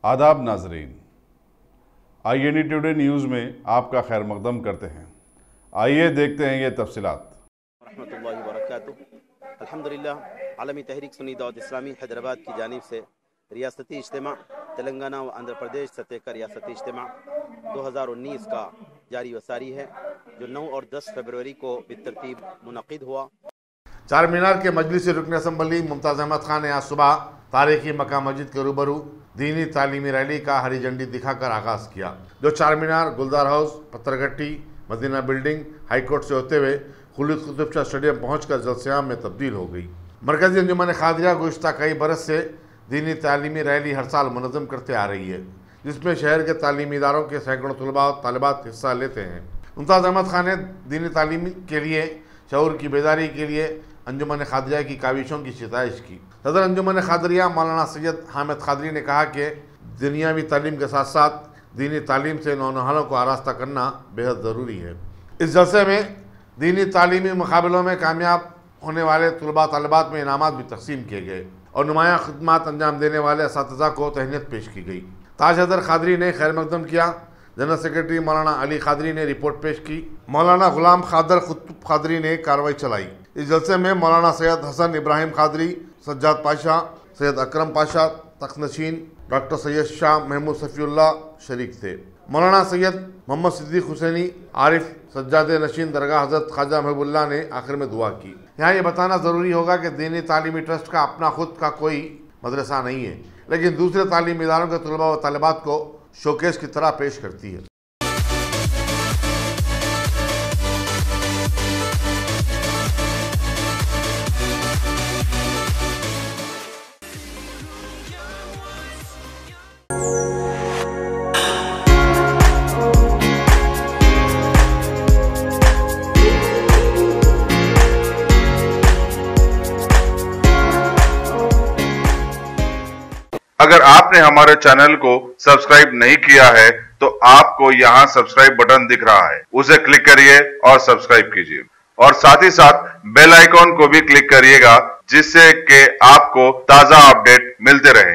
आदाब नाजरीन, INE today news में आपका खैर मकदम करते हैं। आइए देखते हैं ये तफसीलात। रहमतुल्लाहि व बरकातुहू। अल्हम्दुलिल्लाह आलमी तहरीक सुन्नी दावत इस्लामी हैदराबाद की जानिब से रियासती इज्तिमा तेलंगाना व आंध्र प्रदेश सतह का रियासती इज्तिमा 2019 का जारी वसारी है, जो 9 और 10 फरवरी को बितरतीब मुनक़िद हुआ। चार मीनार के मजलिस रुकन असम्बली मुमताज़ अहमद खान ने आज सुबह तारीखी मक्का मस्जिद के रूबरू दीनी तालीमी रैली का हरी झंडी दिखाकर आगाज़ किया, जो Char Minar, Gulzar house, Pathargatti, Madina building, high court से होते हुए खुलीद कुतुब शाह स्टेडियम पहुँचकर जलसेआम में तब्दील हो गई। मरकज़ी अंजुमन खादिरिया गुज़श्ता कई बरस से दीनी तालीमी रैली हर साल मुनज़्ज़म करते आ रही है, जिसमें शहर के तालीमी इदारों के सैकड़ों तलबा और तालिबात हिस्सा लेते हैं। मुमताज़ अहमद खान ने दीनी तालीम के लिए शऊर की बेदारी के लिए अंजुमन खादिरिया की काविशों की सिताइश की। सदर अंजुमन खादिरिया मौलाना सैयद हामिद खादरी ने कहा कि दुनियावी तालीम के साथ साथ दीनी तालीम से नौजवानों को आरास्ता करना बेहद ज़रूरी है। इस जलसे में दीनी तालीमी मुकाबलों में कामयाब होने वाले तलबा तलबात में इनामात भी तकसीम किए गए और नुमाया खिदमात अंजाम देने वाले असातिज़ा को तहनीत पेश की गई। ताज हैदर खादरी ने खैर मकदम किया। जनरल सेक्रेटरी मौलाना अली खादरी ने रिपोर्ट पेश की। मौलाना गुलाम खादर कुतुब खादरी ने कार्रवाई चलाई। इस जलसे में मौलाना सैयद हसन इब्राहिम खादरी, सज्जाद पाशा, सैयद अकरम पाशा तख्तनशीन, डॉक्टर सैयद शाह महमूद सफ़ीउल्लाह शरीक थे। मौलाना सैयद मोहम्मद सिद्दीक हुसैनी, आरिफ सज्जाद नशीन दरगाह हज़रत ख्वाजा महबूबुल्लाह ने आखिर में दुआ की। यहाँ ये बताना ज़रूरी होगा कि दीनी तालीमी ट्रस्ट का अपना खुद का कोई मदरसा नहीं है, लेकिन दूसरे तालीमी इदारों के तलबा व तालिबात को शोकेस की तरह पेश करती है। अगर आपने हमारे चैनल को सब्सक्राइब नहीं किया है तो आपको यहाँ सब्सक्राइब बटन दिख रहा है, उसे क्लिक करिए और सब्सक्राइब कीजिए और साथ ही साथ बेल आइकॉन को भी क्लिक करिएगा, जिससे कि आपको ताज़ा अपडेट मिलते रहें।